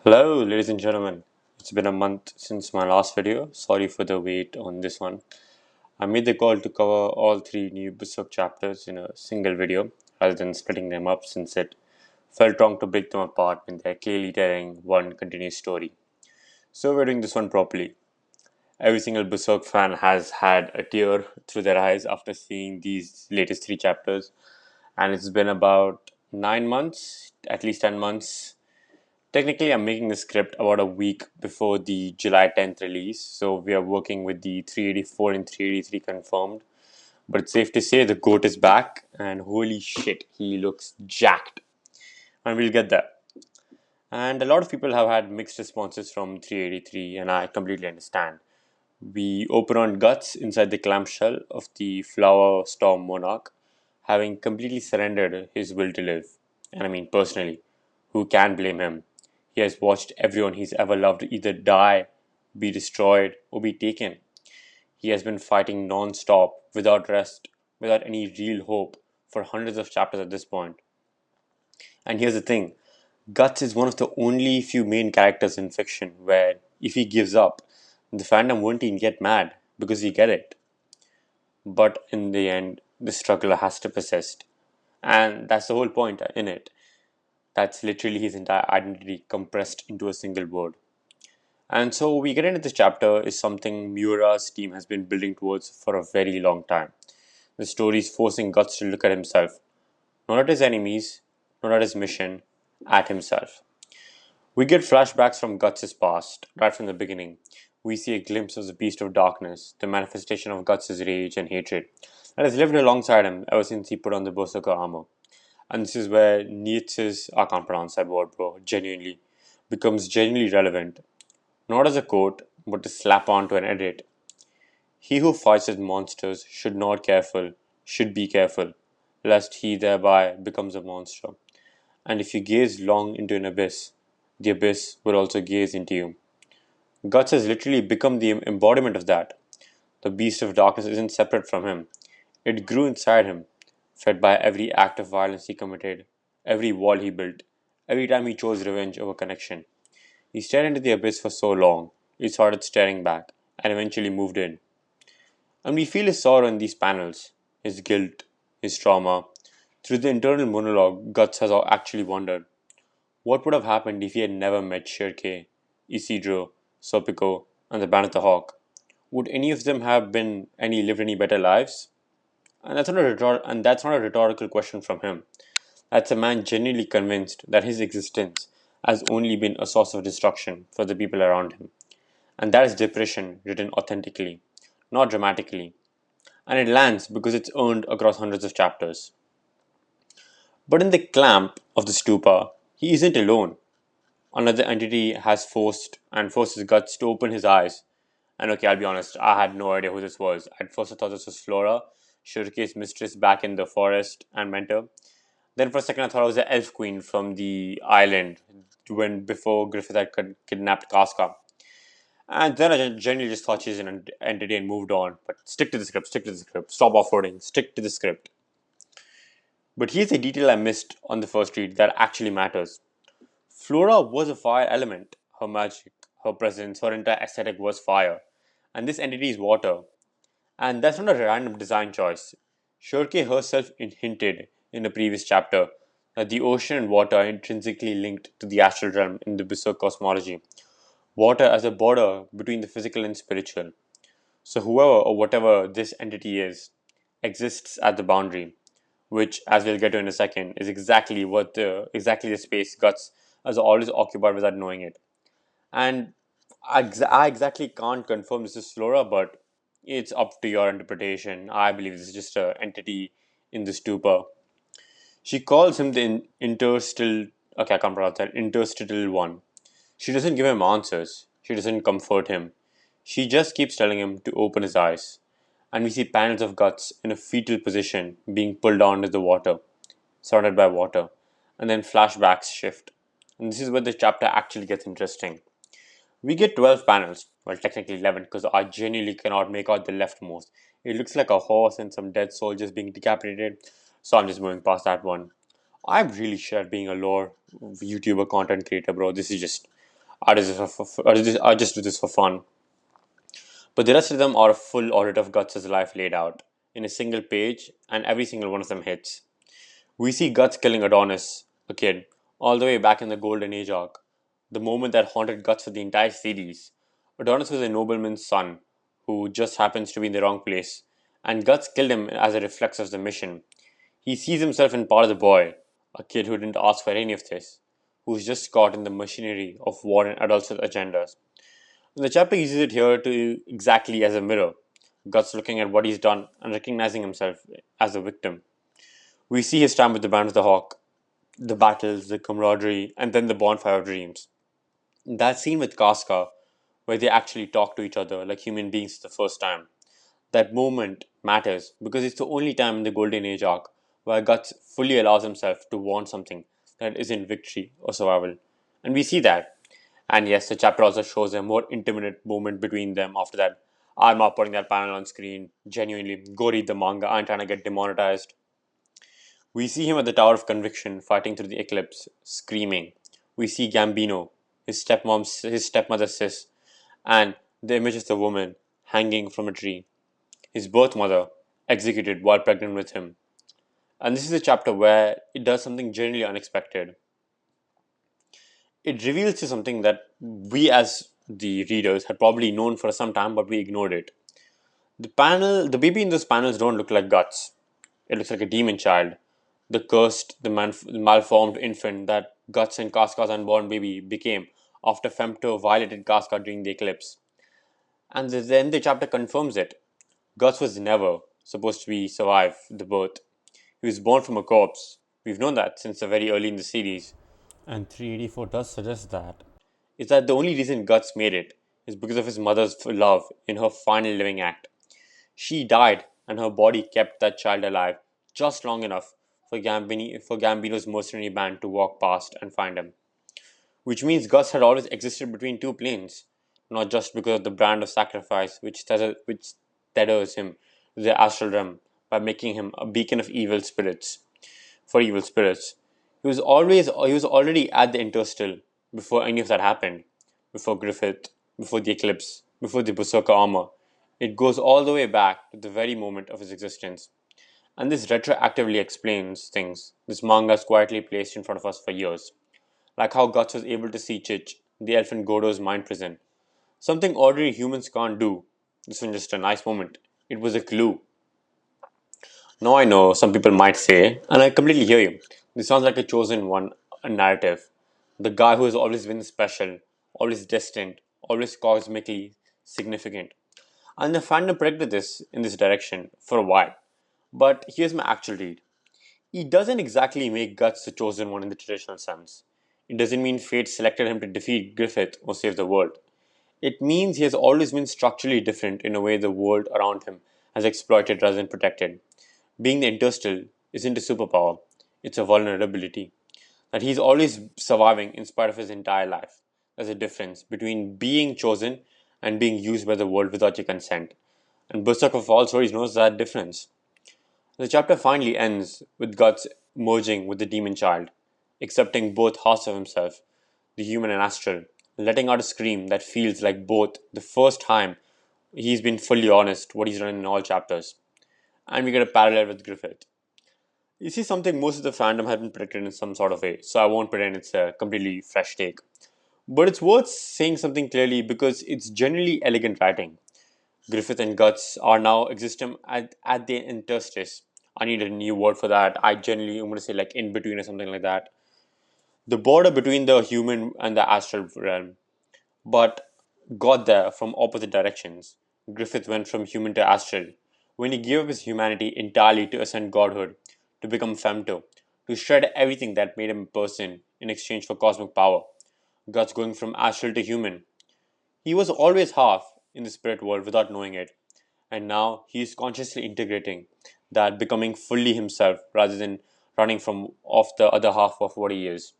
Hello, ladies and gentlemen. It's been a month since my last video. Sorry for the wait on this one. I made the call to cover all three new Berserk chapters in a single video rather than splitting them up since it felt wrong to break them apart when they're clearly telling one continuous story. So we're doing this one properly. Every single Berserk fan has had a tear through their eyes after seeing these latest three chapters, and it's been about 9 months, at least 10 months. Technically, I'm making the script about a week before the July 10th release, so we are working with the 384 and 383 confirmed. But it's safe to say the GOAT is back, and holy shit, he looks jacked. And we'll get there. And a lot of people have had mixed responses from 383, and I completely understand. We open on Guts inside the clamshell of the Flower Storm Monarch, having completely surrendered his will to live. And I mean, personally, who can blame him? He has watched everyone he's ever loved either die, be destroyed, or be taken. He has been fighting non stop, without rest, without any real hope, for hundreds of chapters at this point. And here's the thing, Guts is one of the only few main characters in fiction where, if he gives up, the fandom won't even get mad because he get it. But in the end, the struggle has to persist. And that's the whole point in it. That's literally his entire identity compressed into a single word. And so we get into this chapter is something Miura's team has been building towards for a very long time. The story is forcing Guts to look at himself, not at his enemies, not at his mission, at himself. We get flashbacks from Guts' past, right from the beginning. We see a glimpse of the Beast of Darkness, the manifestation of Guts' rage and hatred that has lived alongside him ever since he put on the Berserker armor. And this is where Nietzsche's, I can't pronounce that word, bro, genuinely, becomes genuinely relevant. Not as a quote, but to slap onto an edit. He who fights with monsters should be careful, lest he thereby becomes a monster. And if you gaze long into an abyss, the abyss will also gaze into you. Guts has literally become the embodiment of that. The beast of darkness isn't separate from him. It grew inside him, fed by every act of violence he committed, every wall he built, every time he chose revenge over connection. He stared into the abyss for so long, he started staring back, and eventually moved in. And we feel his sorrow in these panels, his guilt, his trauma. Through the internal monologue, Guts has actually wondered what would have happened if he had never met Shirke, Isidro, Sopico, and the Band of the Hawk. Would any of them have been any lived any better lives? And that's not a rhetorical question from him. That's a man genuinely convinced that his existence has only been a source of destruction for the people around him. And that is depression written authentically, not dramatically. And it lands because it's earned across hundreds of chapters. But in the clamp of the stupa, he isn't alone. Another entity has forced his guts to open his eyes. And okay, I'll be honest, I had no idea who this was. At first I thought this was Flora, Shurike's mistress back in the forest and mentor. Then for a second I thought it was the elf queen from the island when before Griffith had kidnapped Casca. And then I genuinely just thought she's an entity and moved on. But stick to the script, stick to the script. Stop offloading, stick to the script. But here's a detail I missed on the first read that actually matters. Flora was a fire element. Her magic, her presence, her entire aesthetic was fire. And this entity is water. And that's not a random design choice. Shurke herself hinted in the previous chapter that the ocean and water are intrinsically linked to the astral realm in the Berserk cosmology. Water as a border between the physical and spiritual. So whoever or whatever this entity is exists at the boundary, which, as we'll get to in a second, is exactly the space Guts has always occupied without knowing it. And I exactly can't confirm this is Flora, but it's up to your interpretation. I believe this is just an entity in the stupor. She calls him the interstill. Okay, I can't pronounce that. Interstitial one. She doesn't give him answers. She doesn't comfort him. She just keeps telling him to open his eyes. And we see panels of Guts in a fetal position being pulled down into the water, surrounded by water. And then flashbacks shift. And this is where the chapter actually gets interesting. We get 12 panels, well, technically 11 because I genuinely cannot make out the leftmost. It looks like a horse and some dead soldiers being decapitated, so I'm just moving past that one. I'm really sure at being a lore YouTuber content creator, bro. This is just I just do this for fun. But the rest of them are a full audit of Guts' life laid out in a single page, and every single one of them hits. We see Guts killing Adonis, a kid, all the way back in the Golden Age arc, the moment that haunted Guts for the entire series. Adonis was a nobleman's son who just happens to be in the wrong place, and Guts killed him as a reflex of the mission. He sees himself in part of the boy, a kid who didn't ask for any of this, who's just caught in the machinery of war and adults with agendas. The chapter uses it here to exactly as a mirror, Guts looking at what he's done and recognizing himself as a victim. We see his time with the Band of the Hawk, the battles, the camaraderie, and then the bonfire of dreams. That scene with Casca, where they actually talk to each other like human beings for the first time, that moment matters because it's the only time in the Golden Age arc where Guts fully allows himself to want something that isn't victory or survival. And we see that. And yes, the chapter also shows a more intimate moment between them after that. I'm not putting that panel on screen. Genuinely, go read the manga. I'm trying to get demonetized. We see him at the Tower of Conviction fighting through the eclipse, screaming. We see Gambino, his stepmother Sis, and the image of the woman hanging from a tree, his birth mother executed while pregnant with him. And this is a chapter where it does something genuinely unexpected. It reveals to something that we as the readers had probably known for some time, but we ignored it. The baby in those panels don't look like Guts. It looks like a demon child, the cursed, the malformed infant that Guts and Casca's unborn baby became after Femto violated Casca during the eclipse. And then the chapter confirms it. Guts was never supposed to be survive the birth. He was born from a corpse. We've known that since the very early in the series. And 384 does suggest that. Is that the only reason Guts made it is because of his mother's love in her final living act. She died, and her body kept that child alive just long enough for Gambino's mercenary band to walk past and find him. Which means Gus had always existed between two planes, not just because of the brand of sacrifice which tethers him to the astral realm by making him a beacon of evil spirits for evil spirits. He was already at the interstill before any of that happened, before Griffith, before the eclipse, before the Berserker armor. It goes all the way back to the very moment of his existence. And this retroactively explains things this manga has quietly placed in front of us for years. Like how Guts was able to see Chich, the elf in Godo's mind prison. Something ordinary humans can't do. This wasn't just a nice moment. It was a clue. Now I know some people might say, and I completely hear you, this sounds like a chosen one, a narrative. The guy who has always been special, always distant, always cosmically significant. And the fandom predicted this in this direction for a while. But here's my actual read. He doesn't exactly make Guts the chosen one in the traditional sense. It doesn't mean fate selected him to defeat Griffith or save the world. It means he has always been structurally different in a way the world around him has exploited rather than protected. Being the interstill isn't a superpower, it's a vulnerability. That he's always surviving in spite of his entire life. There's a difference between being chosen and being used by the world without your consent. And Berserk of all stories knows that difference. The chapter finally ends with Guts merging with the demon child, accepting both halves of himself, the human and astral, letting out a scream that feels like both the first time he's been fully honest what he's done in all chapters. And we get a parallel with Griffith. You see something most of the fandom has been predicted in some sort of way, so I won't pretend it's a completely fresh take. But it's worth saying something clearly because it's genuinely elegant writing. Griffith and Guts are now existing at the interstice. I need a new word for that. I generally am going to say like in between or something like that. The border between the human and the astral realm, but got there from opposite directions. Griffith went from human to astral when he gave up his humanity entirely to ascend godhood, to become femto, to shred everything that made him a person in exchange for cosmic power. Guts going from astral to human. He was always half in the spirit world without knowing it, and now he is consciously integrating that, becoming fully himself rather than running from off the other half of what he is.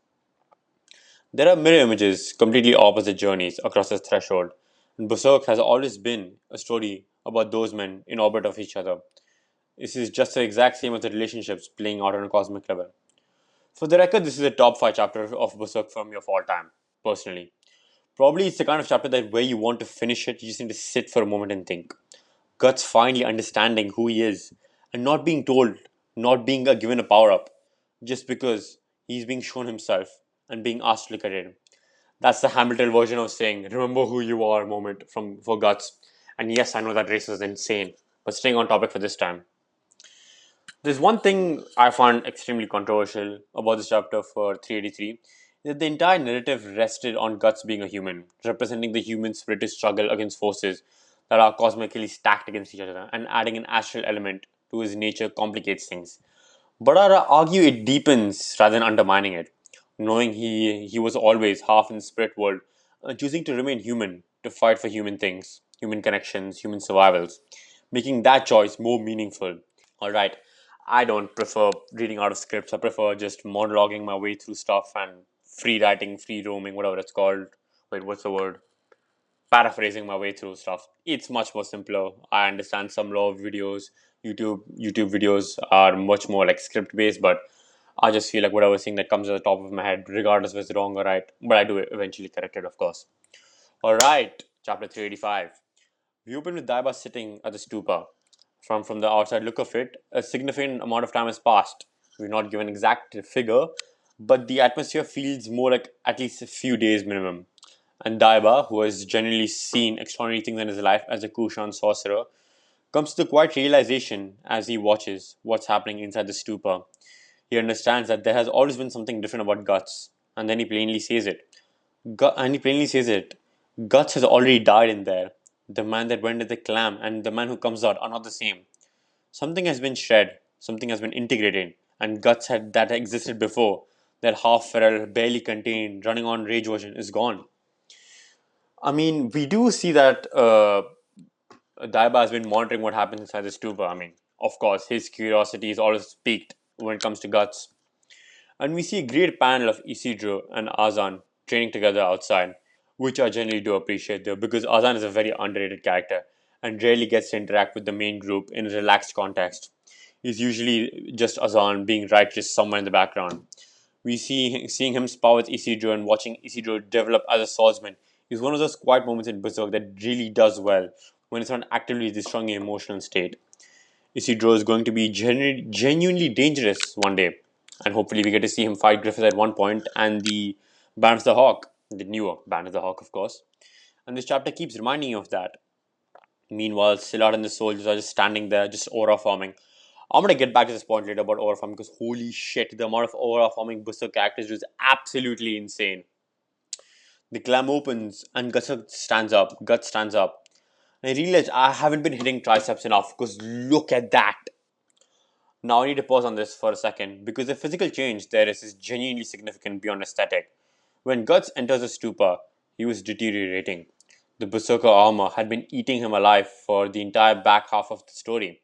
There are mirror images, completely opposite journeys across the threshold, and Berserk has always been a story about those men in orbit of each other. This is just the exact same as the relationships playing out on a cosmic level. For the record, this is a top 5 chapter of Berserk for me of all time, personally. Probably it's the kind of chapter that where you want to finish it, you just need to sit for a moment and think. Guts finally understanding who he is and not being told, not being given a power up just because he's being shown himself and being asked to look at it. That's the Hamilton version of saying, remember who you are moment from for Guts. And yes, I know that race is insane, but staying on topic for this time. There's one thing I found extremely controversial about this chapter for 383 that the entire narrative rested on Guts being a human, representing the human spirit to struggle against forces that are cosmically stacked against each other, and adding an astral element to his nature complicates things. But I argue it deepens rather than undermining it, knowing he was always half in the spirit world, choosing to remain human, to fight for human things, human connections, human survivals, making that choice more meaningful. Alright, I don't prefer reading out of scripts. I prefer just monologuing my way through stuff and free writing, free roaming, whatever it's called. Wait, what's the word? Paraphrasing my way through stuff. It's much more simpler. I understand some law of videos. YouTube videos are much more like script based, but I just feel like whatever thing that comes at the top of my head, regardless if it's wrong or right, but I do eventually correct it, of course. All right, chapter 385. We open with Daiba sitting at the stupa. From the outside look of it, a significant amount of time has passed. We're not given exact figure, but the atmosphere feels more like at least a few days minimum. And Daiba, who has generally seen extraordinary things in his life as a Kushan sorcerer, comes to the quiet realization as he watches what's happening inside the stupa. He understands that there has always been something different about Guts, and then he plainly says it. Guts has already died in there. The man that went at the clam and the man who comes out are not the same. Something has been shred, something has been integrated, and Guts had that existed before. That half feral, barely contained, running on rage version is gone. I mean, we do see that Daiba has been monitoring what happens inside the stupa. I mean, of course, his curiosity is always peaked when it comes to Guts. And we see a great panel of Isidro and Azan training together outside, which I generally do appreciate though, because Azan is a very underrated character and rarely gets to interact with the main group in a relaxed context. He's usually just Azan being right just somewhere in the background. We see seeing him spar with Isidro and watching Isidro develop as a swordsman is one of those quiet moments in Berserk that really does well when it's not actively destroying your emotional state. Isidro is going to be genuinely dangerous one day, and hopefully we get to see him fight Griffith at one point and the Band of the Hawk, the newer Band of the Hawk, of course. And this chapter keeps reminding you of that. Meanwhile, Sillard and the soldiers are just standing there, just aura forming. I'm gonna get back to this point later about aura forming because holy shit, the amount of aura forming Berserk characters is absolutely insane. The clam opens and Guts stands up. And I realize I haven't been hitting triceps enough because look at that. Now I need to pause on this for a second because the physical change there is genuinely significant beyond aesthetic. When Guts enters the stupa, he was deteriorating. The Berserker armor had been eating him alive for the entire back half of the story.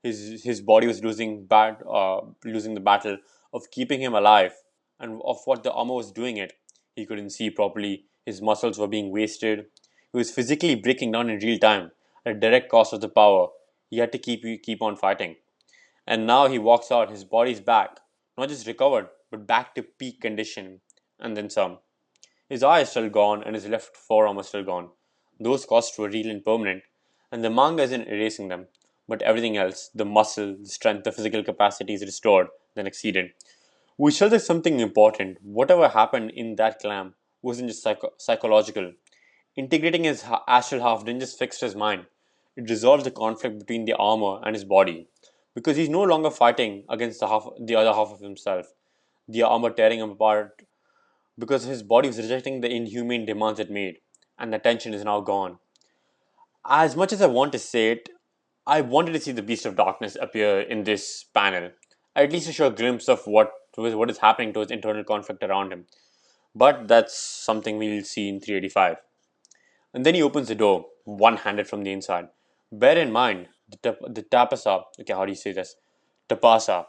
His body was losing the battle of keeping him alive and of what the armor was doing it. He couldn't see properly. His muscles were being wasted. He was physically breaking down in real time at a direct cost of the power. He had to keep on fighting. And now he walks out, his body's back. Not just recovered, but back to peak condition. And then some. His eye is still gone and his left forearm is still gone. Those costs were real and permanent, and the manga isn't erasing them. But everything else, the muscle, the strength, the physical capacity is restored, then exceeded. Which tells us something important. Whatever happened in that clam wasn't just psychological. Integrating his astral half didn't just fix his mind, it resolved the conflict between the armor and his body. Because he's no longer fighting against the other half of himself, the armor tearing him apart, because his body was rejecting the inhumane demands it made, and the tension is now gone. As much as I want to say it, I wanted to see the Beast of Darkness appear in this panel, at least to show a glimpse of what is happening to his internal conflict around him. But that's something we'll see in 385. And then he opens the door, one-handed from the inside. Bear in mind, the Tapasa, okay, how do you say this? Tapasa,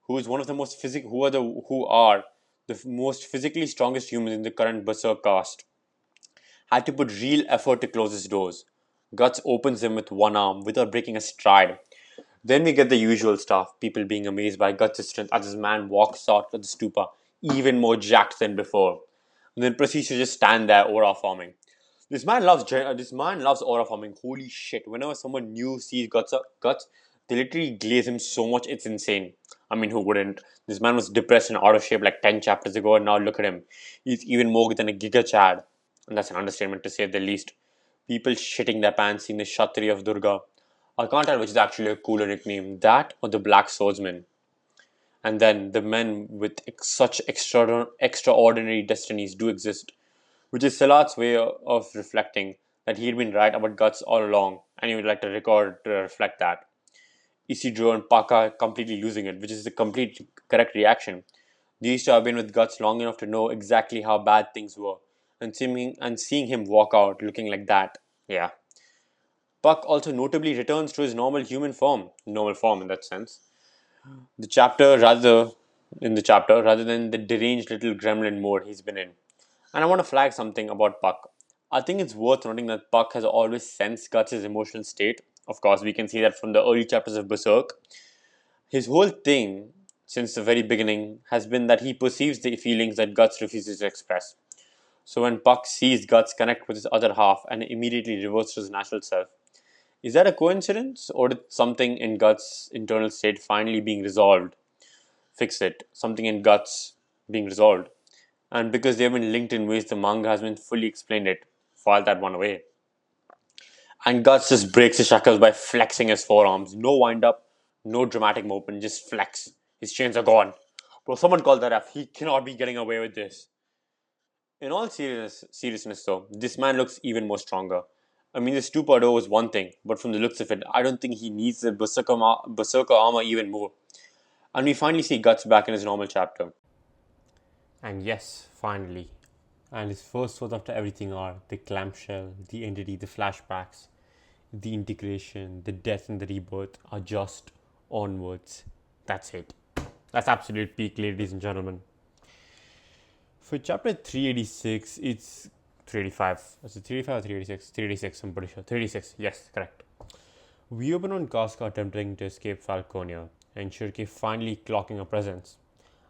who is one of the most who are the most physically strongest humans in the current Berserk cast, had to put real effort to close his doors. Guts opens them with one arm without breaking a stride. Then we get the usual stuff, people being amazed by Guts' strength as his man walks out of the stupa, even more jacked than before. and then proceeds to just stand there aura forming. This man loves aura forming. Holy shit! Whenever someone new sees guts, they literally glaze him so much it's insane. I mean, who wouldn't? This man was depressed and out of shape like 10 chapters ago, and now look at him. He's even more than a Giga Chad, and that's an understatement to say the least. People shitting their pants seeing the Shatri of Durga. I can't tell which is actually a cooler nickname, that or the Black Swordsman. And then the men with such extraordinary destinies do exist, which is Salat's way of reflecting that he'd been right about Guts all along, and he would like to record to reflect that. Isidro and Paka completely losing it, which is the complete correct reaction. They used to have been with Guts long enough to know exactly how bad things were, and seeing him walk out looking like that, yeah. Puck also notably returns to his normal form in that sense. The chapter rather in the chapter rather than the deranged little gremlin mode he's been in. And I want to flag something about Puck. I think it's worth noting that Puck has always sensed Guts' emotional state. Of course, we can see that from the early chapters of Berserk. His whole thing, since the very beginning, has been that he perceives the feelings that Guts refuses to express. So when Puck sees Guts connect with his other half and immediately reverts to his natural self, is that a coincidence or did something in Guts' internal state finally being resolved fix it? Something in Guts being resolved. And because they have been linked in ways the manga has been fully explained it, file that one away. And Guts just breaks his shackles by flexing his forearms. No wind up, no dramatic movement, just flex. His chains are gone. Bro, someone called that F. He cannot be getting away with this. In all seriousness though, this man looks even more stronger. I mean, the Stupardo was one thing, but from the looks of it, I don't think he needs the Berserker armor even more. And we finally see Guts back in his normal chapter. And yes, finally. And his first thoughts after everything are the clamshell, the entity, the flashbacks, the integration, the death and the rebirth are just onwards. That's it. That's absolute peak, ladies and gentlemen. For chapter 386, it's 385. Is it 385 or 386? 386, I'm pretty sure. 386, yes, correct. We open on Casca attempting to escape Falconia, and Shirke finally clocking her presence.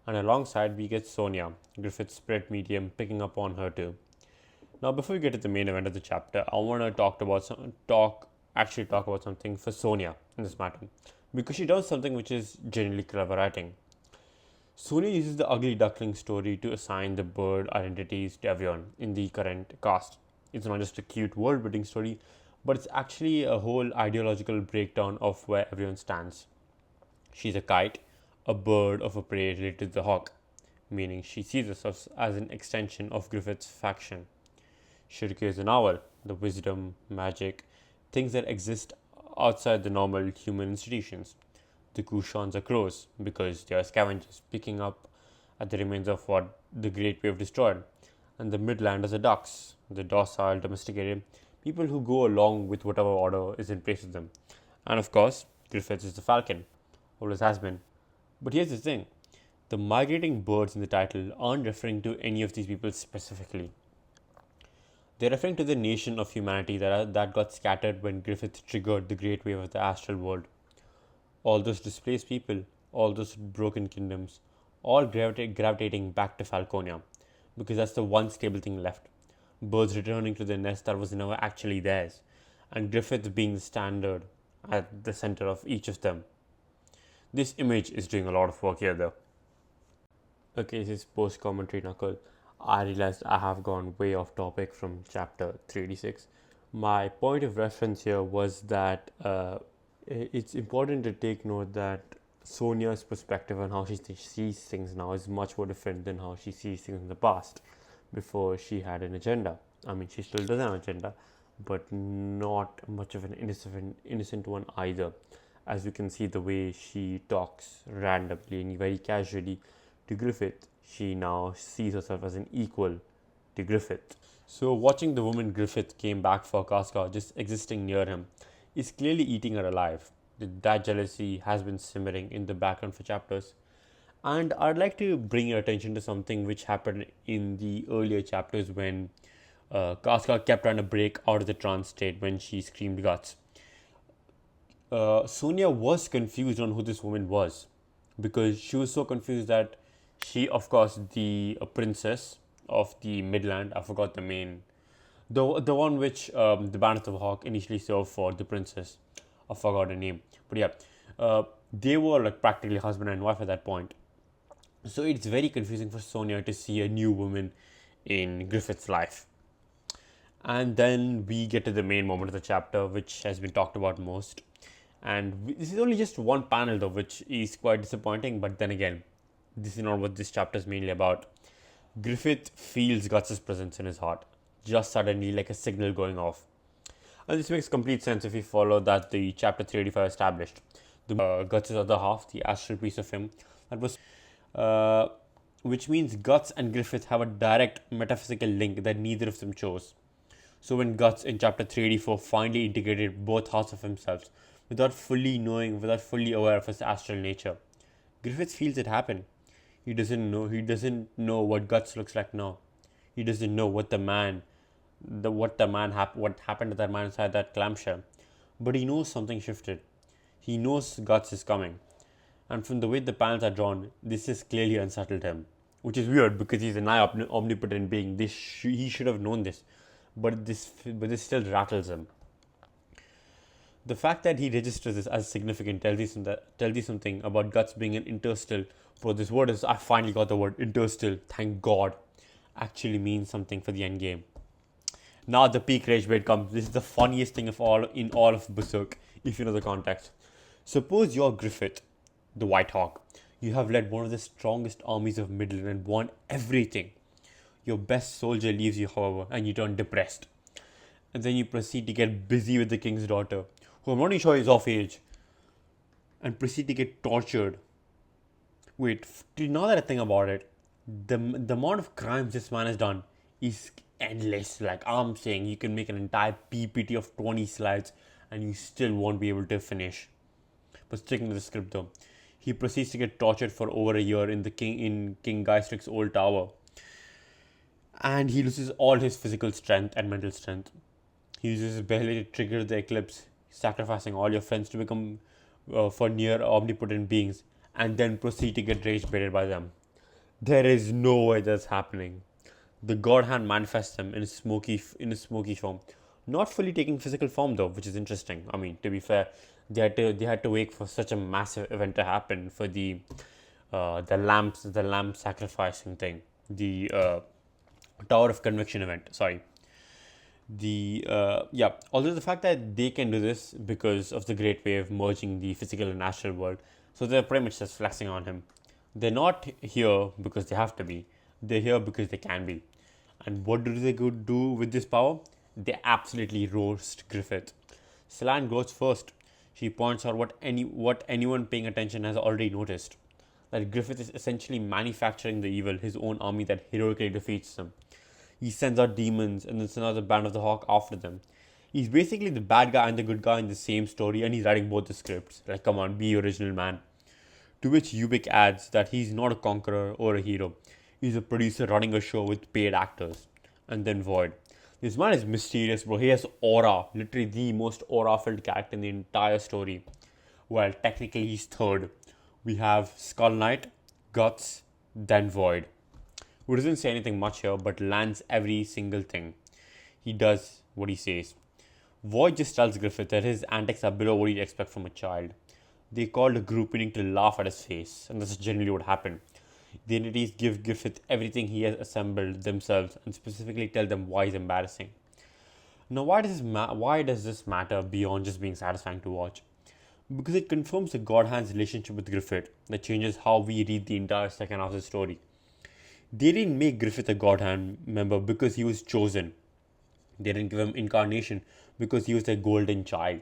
And alongside, we get Sonia, Griffith's spirit medium, picking up on her too. Now, before we get to the main event of the chapter, I want to talk about something for Sonia in this matter, because she does something which is genuinely clever writing. Sonia uses the ugly duckling story to assign the bird identities to everyone in the current cast. It's not just a cute world building story, but it's actually a whole ideological breakdown of where everyone stands. She's a kite, a bird of a prey related to the hawk, meaning she sees herself as an extension of Griffith's faction. Shirke is an owl, the wisdom, magic, things that exist outside the normal human institutions. The Kushans are crows because they are scavengers picking up at the remains of what the Great Wave destroyed. And the Midlanders are ducks, the docile, domesticated people who go along with whatever order is in place with them. And of course, Griffiths is the falcon, always has been. But here's the thing, the migrating birds in the title aren't referring to any of these people specifically. They're referring to the nation of humanity that got scattered when Griffith triggered the great wave of the astral world. All those displaced people, all those broken kingdoms, all gravitating back to Falconia, because that's the one stable thing left. Birds returning to the nest that was never actually theirs, and Griffith being the standard at the center of each of them. This image is doing a lot of work here, though. Okay, this is post commentary knuckle. I realized I have gone way off topic from chapter 386. My point of reference here was that it's important to take note that Sonia's perspective on how she sees things now is much more different than how she sees things in the past before she had an agenda. I mean, she still does have an agenda, but not much of an innocent one either. As we can see, the way she talks randomly and very casually to Griffith, she now sees herself as an equal to Griffith. So, watching the woman Griffith came back for Casca just existing near him is clearly eating her alive. That jealousy has been simmering in the background for chapters. And I'd like to bring your attention to something which happened in the earlier chapters when Casca kept trying to break out of the trance state when she screamed guts. Sonia was confused on who this woman was because she was so confused that she, of course, the princess of the Midland. I forgot the main, the one which the Band of the Hawk initially served for the princess. I forgot her name, but yeah, they were like practically husband and wife at that point. So it's very confusing for Sonia to see a new woman in Griffith's life. And then we get to the main moment of the chapter, which has been talked about most. And this is only just one panel, though, which is quite disappointing. But then again, this is not what this chapter is mainly about. Griffith feels Guts' presence in his heart, just suddenly, like a signal going off. And this makes complete sense if we follow that the chapter 385 established. The Guts' other half, the astral piece of him, that was, uh, which means Guts and Griffith have a direct metaphysical link that neither of them chose. So when Guts in chapter 384 finally integrated both halves of himself, without fully knowing, without fully aware of his astral nature, Griffith feels it happen. He doesn't know. He doesn't know what Guts looks like now. He doesn't know what what happened to that man inside that clamshell. But he knows something shifted. He knows Guts is coming. And from the way the panels are drawn, this has clearly unsettled him. Which is weird because he's a nigh omnipotent being. He should have known this. But this still rattles him. The fact that he registers this as significant tells you something about Guts being an interstill. For this word is, I finally got the word interstill, thank God, actually means something for the end game. Now the peak rage bait comes. This is the funniest thing of all in all of Berserk, if you know the context. Suppose you're Griffith, the White Hawk. You have led one of the strongest armies of Midland and won everything. Your best soldier leaves you, however, and you turn depressed. And then you proceed to get busy with the king's daughter, who I'm not even sure is of age, and proceed to get tortured. Wait, now that I think about it, the amount of crimes this man has done is endless. Like I'm saying, you can make an entire PPT of 20 slides and you still won't be able to finish. But sticking to the script though, he proceeds to get tortured for over a year in King Geistric's old tower, and he loses all his physical strength and mental strength. He uses his belly to trigger the eclipse, sacrificing all your friends to become for near omnipotent beings, and then proceed to get rage baited by them. There is no way that's happening. The God Hand manifests him in a smoky form, not fully taking physical form though, which is interesting. I mean, to be fair, they had to wait for such a massive event to happen for the lamp sacrificing thing, the Tower of Conviction event. Sorry, yeah. Although the fact that they can do this because of the Great Wave merging the physical and natural world, so they're pretty much just flexing on him. They're not here because they have to be. They're here because they can be. And what do they go do with this power? They absolutely roast Griffith. Celine goes first. She points out what anyone paying attention has already noticed. That Griffith is essentially manufacturing the evil, his own army that heroically defeats them. He sends out demons and then sends out the Band of the Hawk after them. He's basically the bad guy and the good guy in the same story, and he's writing both the scripts. Like, come on, be original, man. To which Ubik adds that he's not a conqueror or a hero. He's a producer running a show with paid actors. And then Void. This man is mysterious, bro. He has aura. Literally the most aura-filled character in the entire story. Well, technically he's third. We have Skull Knight, Guts, then Void. Who doesn't say anything much here, but lands every single thing. He does what he says. Void just tells Griffith that his antics are below what you'd expect from a child. They called a group meeting to laugh at his face, and that's generally what happened. The entities give Griffith everything he has assembled themselves and specifically tell them why he's embarrassing. Now, why does this matter beyond just being satisfying to watch? Because it confirms the God Hand's relationship with Griffith that changes how we read the entire second half of the story. They didn't make Griffith a God Hand member because he was chosen. They didn't give him incarnation because he was their golden child.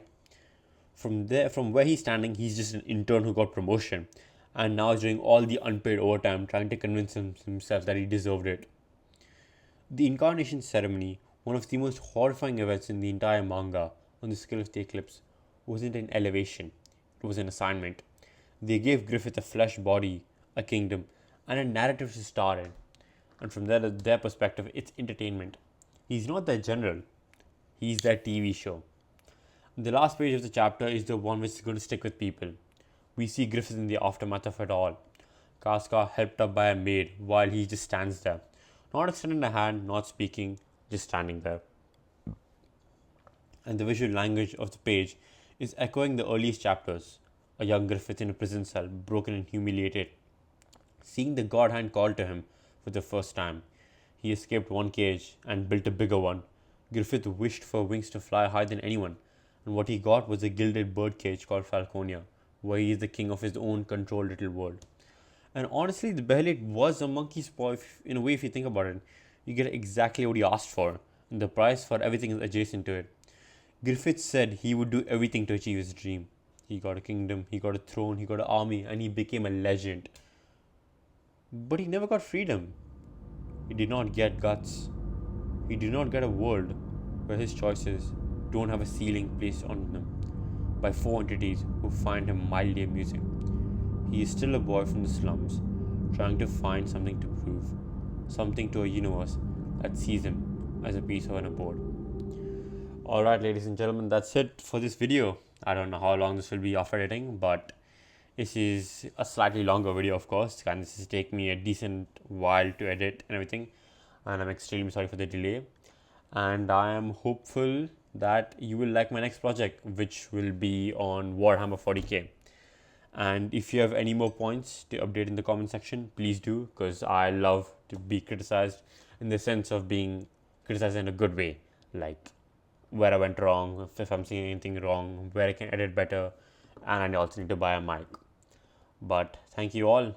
From where he's standing, he's just an intern who got promotion and now is doing all the unpaid overtime trying to convince himself that he deserved it. The incarnation ceremony, one of the most horrifying events in the entire manga on the scale of the eclipse, wasn't an elevation, it was an assignment. They gave Griffith a flesh body, a kingdom, and a narrative to star in. And from their perspective, it's entertainment. He's not their general, he's their TV show. The last page of the chapter is the one which is going to stick with people. We see Griffith in the aftermath of it all. Casca helped up by a maid while he just stands there, Not extending a hand, not speaking, just standing there. And the visual language of the page is echoing the earliest chapters. A young Griffith in a prison cell, broken and humiliated, seeing the God hand call to him for the first time. He escaped one cage and built a bigger one. Griffith wished for wings to fly higher than anyone, and what he got was a gilded bird cage called Falconia, where he is the king of his own controlled little world. And honestly, the Behelit was a monkey's paw in a way if you think about it. You get exactly what he asked for, and the price for everything is adjacent to it. Griffith said he would do everything to achieve his dream. He got a kingdom, he got a throne, he got an army, and he became a legend. But he never got freedom. He did not get guts. He did not get a world where his choices don't have a ceiling placed on them by four entities who find him mildly amusing. He is still a boy from the slums, trying to find something to prove, something to a universe that sees him as a piece of an abode. Alright, ladies and gentlemen, that's it for this video. I don't know how long this will be after editing, but this is a slightly longer video, of course, and this is taking me a decent while to edit and everything, and I'm extremely sorry for the delay. And I am hopeful that you will like my next project, which will be on Warhammer 40k. And if you have any more points to update in the comment section, please do, because I love to be criticized in the sense of being criticized in a good way, like where I went wrong, if I'm seeing anything wrong, where I can edit better, and I also need to buy a mic. But thank you all.